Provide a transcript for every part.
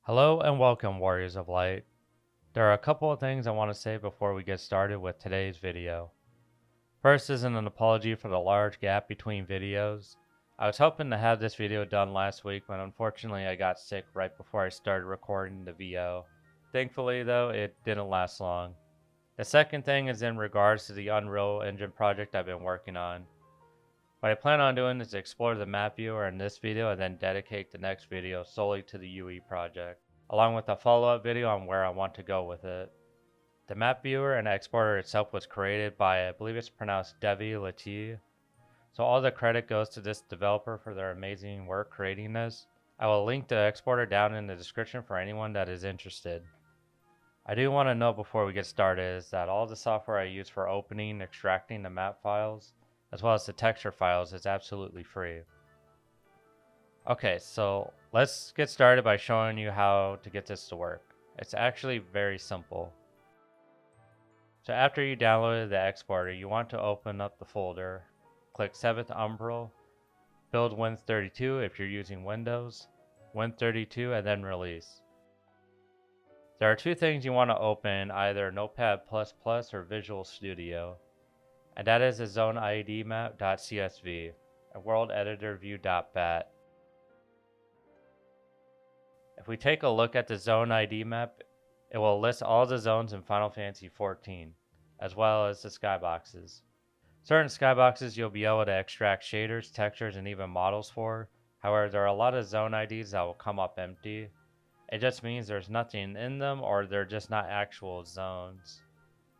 Hello and welcome, Warriors of Light. There are a couple of things I want to say before we get started with today's video. First is an apology for the large gap between videos. I was hoping to have this video done last week, but unfortunately I got sick right before I started recording the VO. Thankfully though, it didn't last long. The second thing is in regards to the Unreal Engine project I've been working on. What I plan on doing is explore the MapViewer in this video and then dedicate the next video solely to the UE project, along with a follow-up video on where I want to go with it. The MapViewer and exporter itself was created by, I believe it's pronounced Devi Lati, so all the credit goes to this developer for their amazing work creating this. I will link the exporter down in the description for anyone that is interested. I do want to note before we get started is that all the software I use for opening and extracting the map files, as well as the texture files, is absolutely free. Okay, so let's get started by showing you how to get this to work. It's actually very simple. So after you downloaded the exporter, you want to open up the folder, click 7th Umbral, build Win32 if you're using Windows, Win32, and then release. There are two things you want to open, either Notepad++ or Visual Studio, and that is the zone ID map.csv and world editor view.bat. If we take a look at the zone ID map, it will list all the zones in Final Fantasy XIV, as well as the skyboxes. Certain skyboxes you'll be able to extract shaders, textures, and even models for. However, there are a lot of zone IDs that will come up empty. It just means there's nothing in them or they're just not actual zones.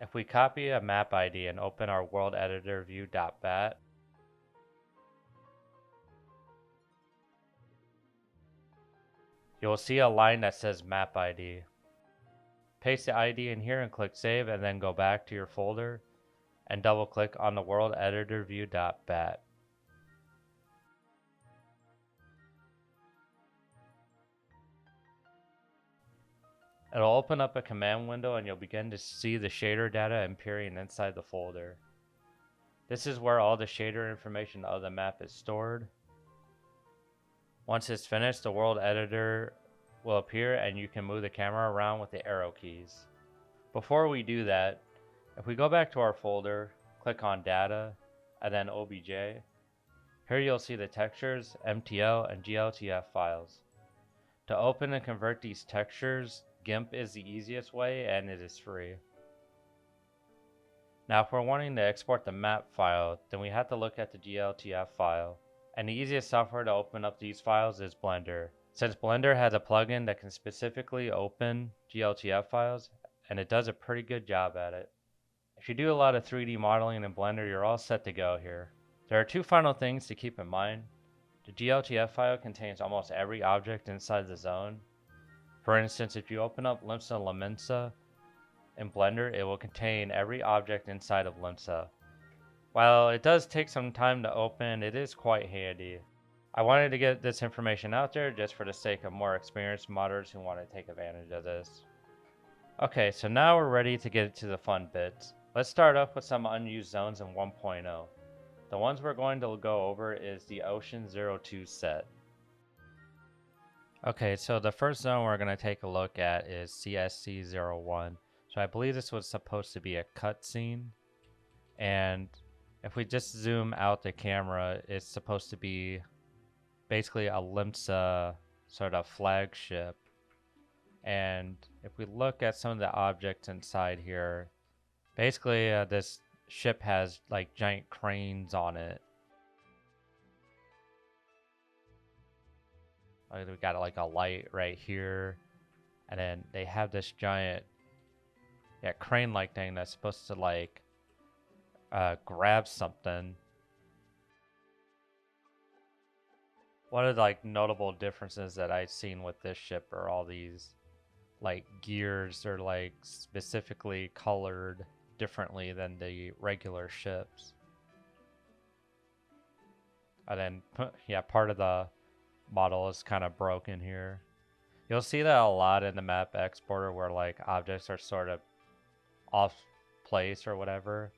If we copy a map ID and open our world editor view.bat, you will see a line that says map ID. Paste the ID in here and click save, and then go back to your folder and double click on the world editor view.bat. It'll open up a command window and you'll begin to see the shader data appearing inside the folder. This is where all the shader information of the map is stored. Once it's finished, the world editor will appear and you can move the camera around with the arrow keys. Before we do that, if we go back to our folder, click on data, and then obj, here you'll see the textures, MTL, and GLTF files. To open and convert these textures, GIMP is the easiest way and it is free. Now if we're wanting to export the map file, then we have to look at the GLTF file. And the easiest software to open up these files is Blender. Since Blender has a plugin that can specifically open GLTF files, and it does a pretty good job at it. If you do a lot of 3D modeling in Blender, you're all set to go here. There are two final things to keep in mind. The GLTF file contains almost every object inside the zone. For instance, if you open up Limsa Lamenta in Blender, it will contain every object inside of Limsa. While it does take some time to open, it is quite handy. I wanted to get this information out there just for the sake of more experienced modders who want to take advantage of this. Okay, so now we're ready to get to the fun bits. Let's start off with some unused zones in 1.0. The ones we're going to go over is the Ocean 02 set. Okay, so the first zone we're going to take a look at is CSC01. So I believe this was supposed to be a cutscene. And if we just zoom out the camera, it's supposed to be basically a Limsa sort of flagship. And if we look at some of the objects inside here, basically this ship has like giant cranes on it. We got like a light right here, and then they have this giant crane-like thing that's supposed to like grab something. One of the like notable differences that I've seen with this ship are all these like gears are like specifically colored differently than the regular ships. And then yeah, part of the model is kind of broken here. You'll see that a lot in the map exporter where like objects are sort of off place or whatever.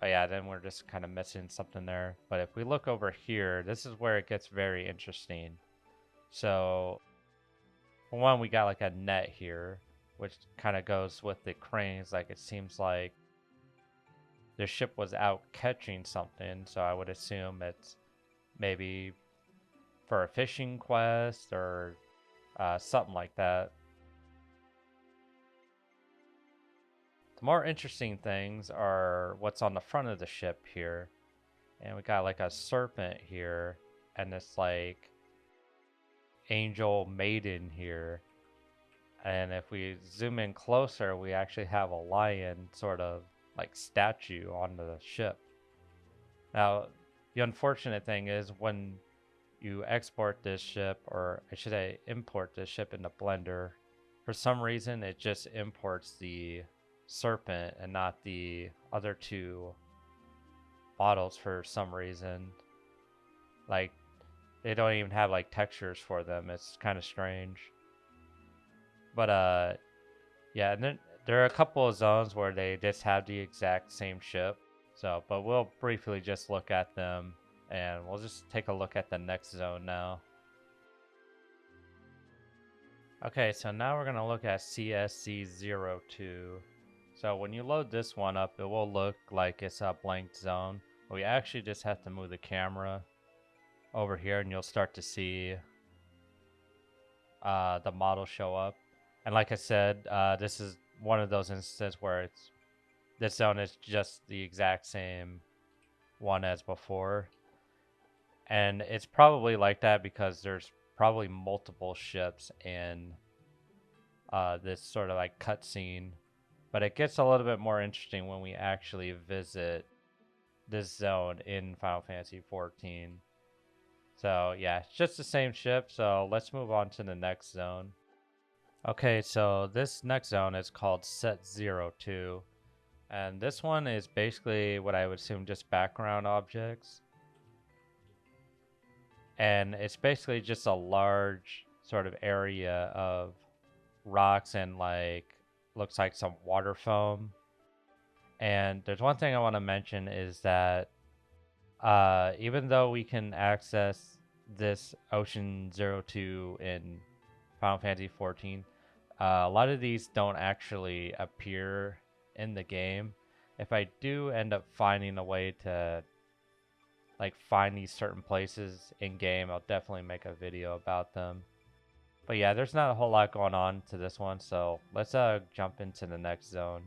Oh yeah, then we're just kind of missing something there. But if we look over here, this is where it gets very interesting. So, for one, we got like a net here, which kind of goes with the cranes. Like, it seems like the ship was out catching something, so I would assume it's maybe for a fishing quest or something like that. The more interesting things are what's on the front of the ship here. And we got like a serpent here, and this like angel maiden here. And if we zoom in closer, we actually have a lion sort of like statue on the ship. Now, the unfortunate thing is when you export this ship, or I should say import this ship into Blender, for some reason it just imports the serpent and not the other two models for some reason. Like, they don't even have like textures for them. It's kind of strange. But yeah, and then there are a couple of zones where they just have the exact same ship. So, but we'll briefly just look at them, and we'll just take a look at the next zone now. Okay, so now we're gonna look at CSC02. So when you load this one up, it will look like it's a blank zone. But we actually just have to move the camera over here, and you'll start to see the model show up. And like I said, this is one of those instances where this zone is just the exact same one as before. And it's probably like that because there's probably multiple ships in this sort of like cutscene. But it gets a little bit more interesting when we actually visit this zone in Final Fantasy XIV. So yeah, it's just the same ship. So let's move on to the next zone. Okay, so this next zone is called Set 02. And this one is basically what I would assume just background objects. And it's basically just a large sort of area of rocks and like looks like some water foam. And there's one thing I want to mention is that even though we can access this Ocean 02 in Final Fantasy 14, a lot of these don't actually appear in the game. If I do end up finding a way to like find these certain places in game, I'll definitely make a video about them. But yeah, there's not a whole lot going on to this one, so let's jump into the next zone.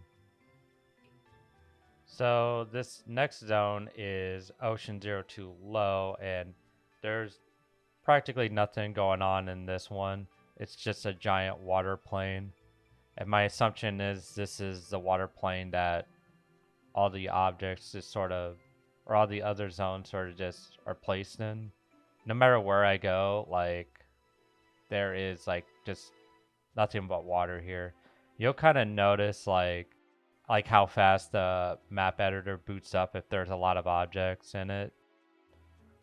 So this next zone is Ocean 02 Low, and there's practically nothing going on in this one. It's just a giant water plane. And my assumption is this is the water plane that all the objects just sort of, or all the other zones sort of just are placed in. No matter where I go, like, there is like just nothing but water here. You'll kind of notice like how fast the map editor boots up if there's a lot of objects in it.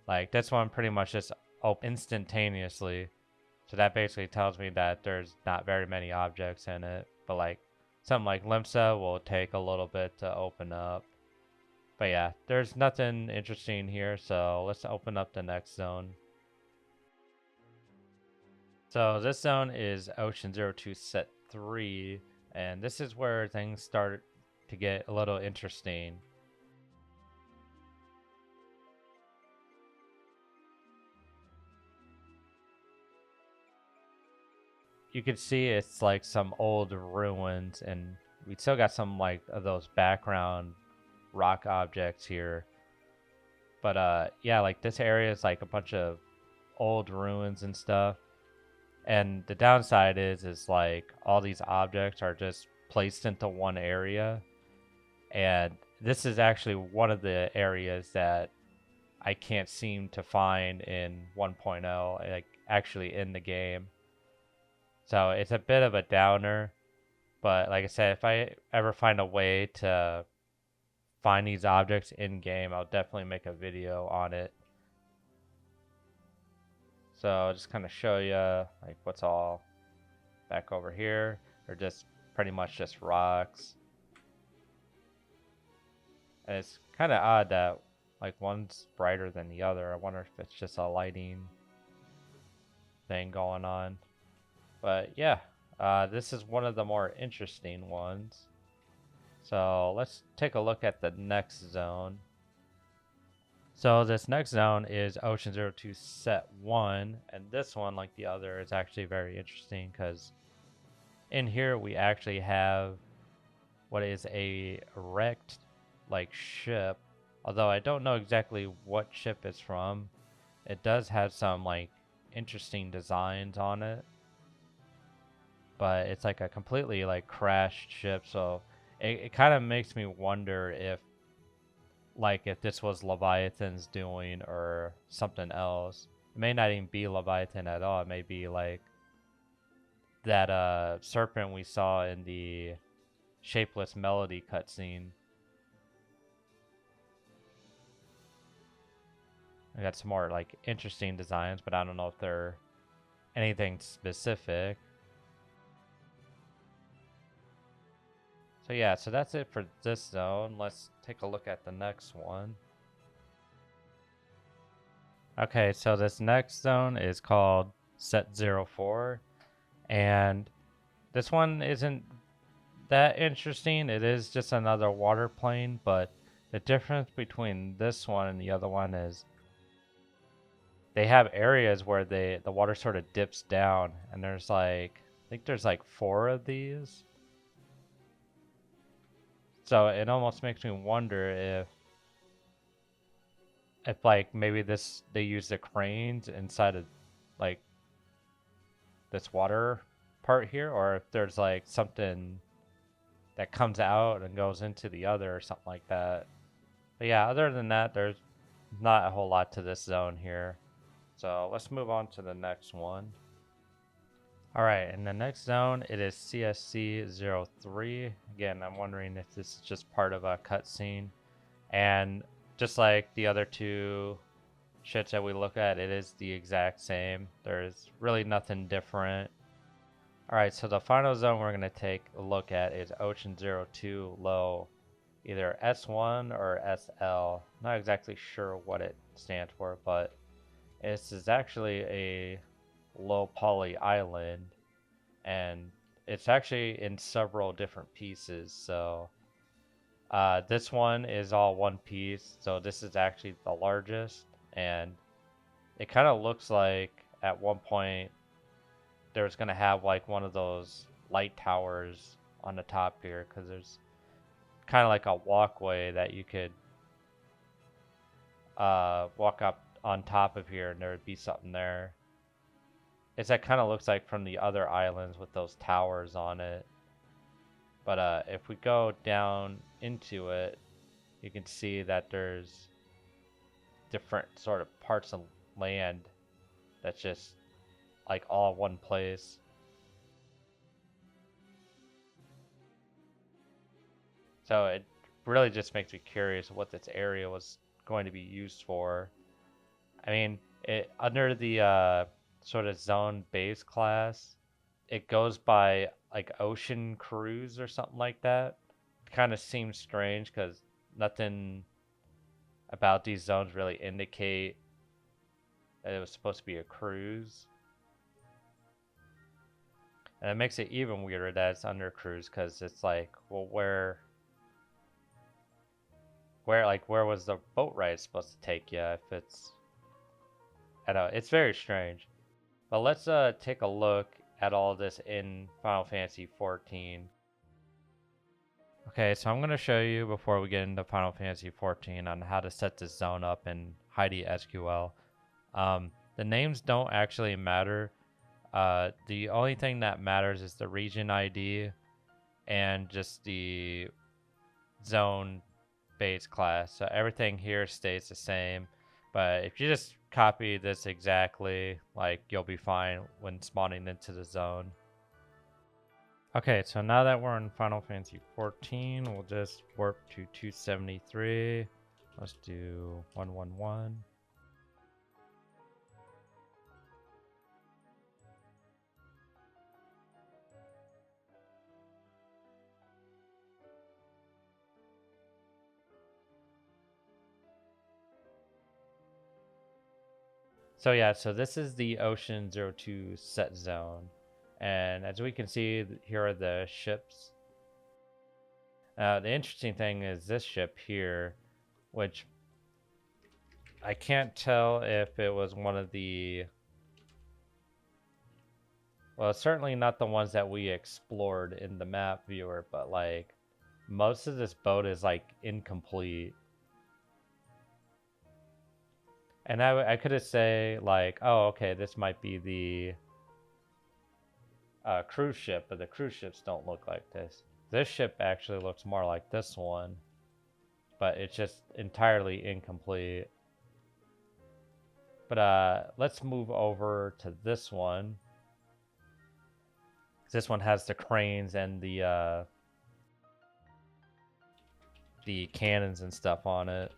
Like this one pretty much just open instantaneously. So that basically tells me that there's not very many objects in it. But like something like Limsa will take a little bit to open up. But yeah, there's nothing interesting here, so let's open up the next zone. So this zone is Ocean 02 Set 3, and this is where things start to get a little interesting. You can see it's like some old ruins, and we still got some like of those background rock objects here. But yeah, like this area is like a bunch of old ruins and stuff. And the downside is like all these objects are just placed into one area. And this is actually one of the areas that I can't seem to find in 1.0, like actually in the game. So it's a bit of a downer, but like I said, if I ever find a way to find these objects in game, I'll definitely make a video on it. So I'll just kind of show you like what's all back over here. They're just pretty much just rocks. And it's Kind of odd that like one's brighter than the other. I wonder if it's just a lighting thing going on. But yeah, this is one of the more interesting ones. So let's take a look at the next zone. So this next zone is Ocean 02 Set 1, and this one, like the other, is actually very interesting because in here we actually have what is a wrecked like ship, although I don't know exactly what ship it's from. It does have some like interesting designs on it, but it's like a completely like crashed ship, so it kind of makes me wonder if this was Leviathan's doing or something else. It may not even be Leviathan at all. It may be like that serpent we saw in the Shapeless Melody cutscene. I got some more like interesting designs, but I don't know if they're anything specific. So yeah, so that's it for this zone. Let's take a look at the next one. Okay, so this next zone is called Set 04, and this one isn't that interesting. It is just another water plane, but the difference between this one and the other one is they have areas where the water sort of dips down, and there's like I think there's like 4 of these. So it almost makes me wonder if like maybe they use the cranes inside of like this water part here, or if there's like something that comes out and goes into the other or something like that. But yeah, other than that, there's not a whole lot to this zone here. So let's move on to the next one. All right, in the next zone, it is CSC 03. Again, I'm wondering if this is just part of a cutscene. And just like the other two shits that we look at, it is the exact same. There's really nothing different. All right, so the final zone we're going to take a look at is Ocean 02 Low, either S1 or SL. Not exactly sure what it stands for, but this is actually a low poly island, and it's actually in several different pieces. So this one is all one piece, so this is actually the largest, and it kind of looks like at one point there's gonna have like one of those light towers on the top here, because there's kind of like a walkway that you could walk up on top of here, and there would be something there. It's that kind of looks like from the other islands with those towers on it. But if we go down into it, you can see that there's different sort of parts of land that's just like all one place. So it really just makes me curious what this area was going to be used for. I mean, it under the sort of zone base class, it goes by like ocean cruise or something like that. It kind of seems strange because nothing about these zones really indicate that it was supposed to be a cruise. And it makes it even weirder that it's under cruise, because it's like, well, where was the boat ride supposed to take you if it's, I don't know, it's very strange. But let's take a look at all this in Final Fantasy 14. Okay, so I'm going to show you before we get into Final Fantasy 14 on how to set this zone up in Heidi SQL. The names don't actually matter. The only thing that matters is the region ID and just the zone base class. So everything here stays the same. But if you just copy this exactly, like, you'll be fine when spawning into the zone. Okay, so now that we're in Final Fantasy 14, we'll just warp to 273. Let's do 111. So yeah, so this is the Ocean 02 set zone. And as we can see, here are the ships. The interesting thing is this ship here, which I can't tell if it was one of the... Well, it's certainly not the ones that we explored in the map viewer, but like most of this boat is like incomplete. And I could have say like, oh, okay, this might be the cruise ship, but the cruise ships don't look like this. This ship actually looks more like this one, but it's just entirely incomplete. But let's move over to this one. This one has the cranes and the cannons and stuff on it.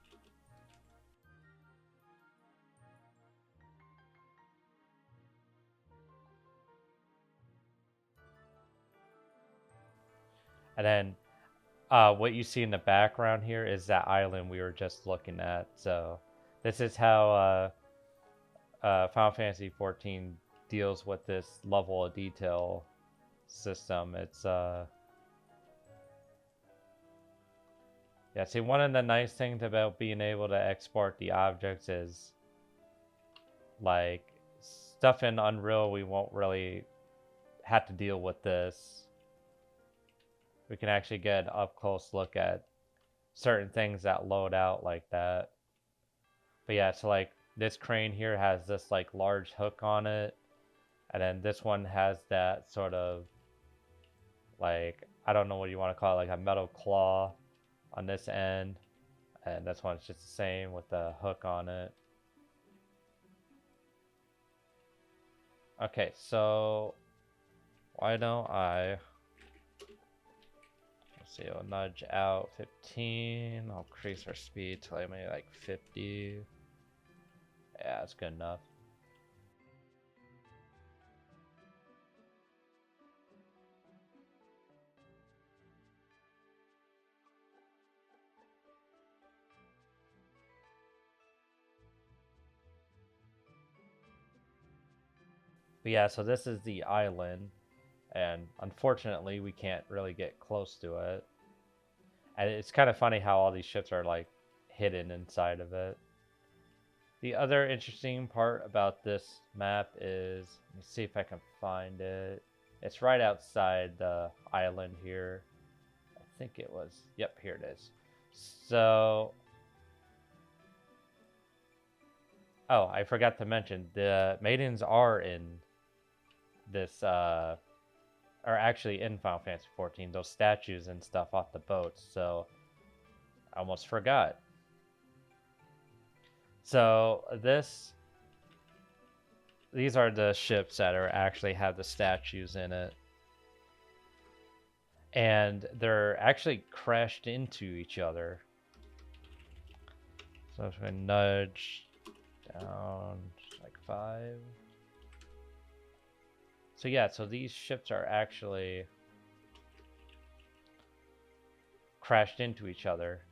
And then what you see in the background here is that island we were just looking at. So this is how Final Fantasy XIV deals with this level of detail system. It's yeah, see, one of the nice things about being able to export the objects is like stuff in Unreal we won't really have to deal with this. We can actually get an up close look at certain things that load out like that. But yeah, so like this crane here has this like large hook on it, and then this one has that sort of like, I don't know what you want to call it, like a metal claw on this end, and this one's just the same with the hook on it. Okay, so why don't I, let's see, I'll nudge out 15, I'll increase our speed to like maybe like 50. Yeah, that's good enough. But yeah, so this is the island, and unfortunately we can't really get close to it. And it's kind of funny how all these ships are like hidden inside of it. The other interesting part about this map is, let me see if I can find it. It's right outside the island here. I think it was, yep, here it is. So, oh, I forgot to mention, the maidens are in this, are actually in Final Fantasy XIV, those statues and stuff off the boats, so I almost forgot. So these are the ships that are actually have the statues in it. And they're actually crashed into each other. So if we nudge down like 5. So yeah, so these ships are actually crashed into each other.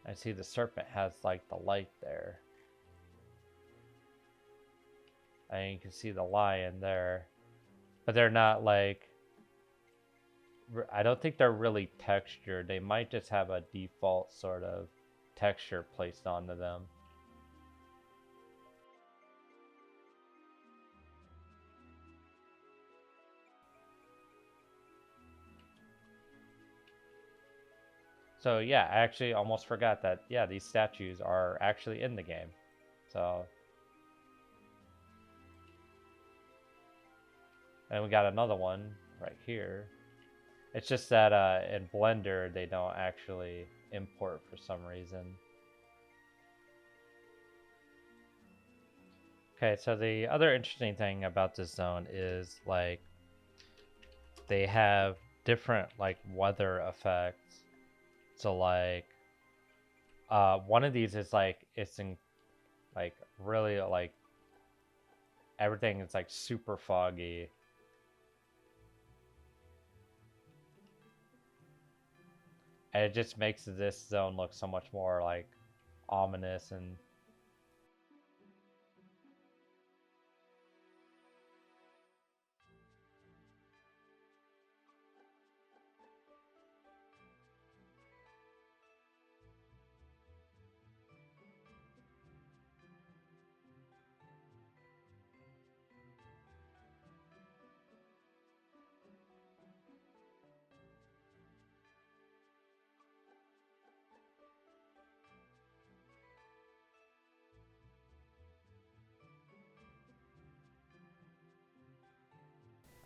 I see the serpent has like the light there. And you can see the lion there. But they're not like, I don't think they're really textured. They might just have a default sort of texture placed onto them. So yeah, I actually almost forgot that, yeah, these statues are actually in the game. So, and we got another one right here. It's just that in Blender, they don't actually import for some reason. Okay, so the other interesting thing about this zone is like they have different like weather effects. So like one of these is like it's in like really like everything is like super foggy. And it just makes this zone look so much more like ominous. And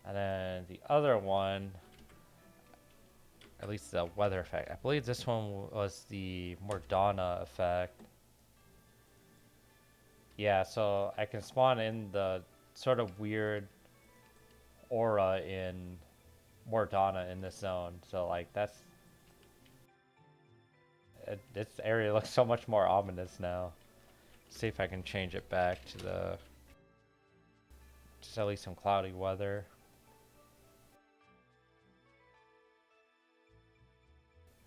And then the other one, at least the weather effect, I believe this one was the Mordana effect. Yeah, so I can spawn in the sort of weird aura in Mordana in this zone. So like this area looks so much more ominous now. See if I can change it back to the just at least some cloudy weather.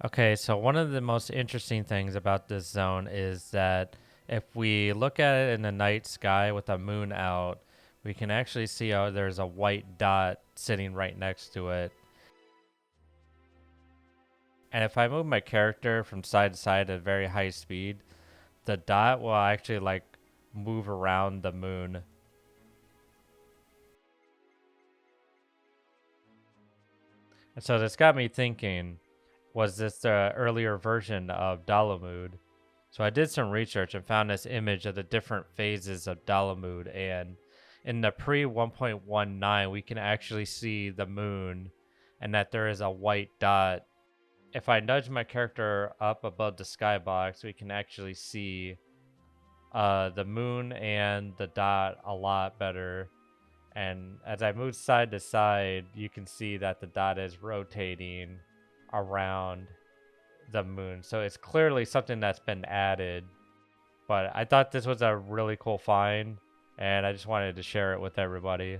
Okay, so one of the most interesting things about this zone is that if we look at it in the night sky with the moon out, we can actually see how there's a white dot sitting right next to it. And if I move my character from side to side at very high speed, the dot will actually like move around the moon. And so this got me thinking, was this the earlier version of Dalamud? So I did some research and found this image of the different phases of Dalamud, and in the pre 1.19 we can actually see the moon and that there is a white dot. If I nudge my character up above the skybox, we can actually see the moon and the dot a lot better. And as I move side to side, you can see that the dot is rotating around the moon. So it's clearly something that's been added. But I thought this was a really cool find, and I just wanted to share it with everybody.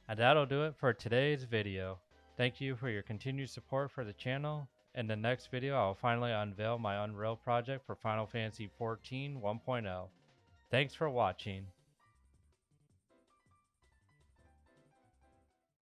And that'll do it for today's video. Thank you for your continued support for the channel. In the next video, I will finally unveil my Unreal project for Final Fantasy XIV 1.0. Thanks for watching.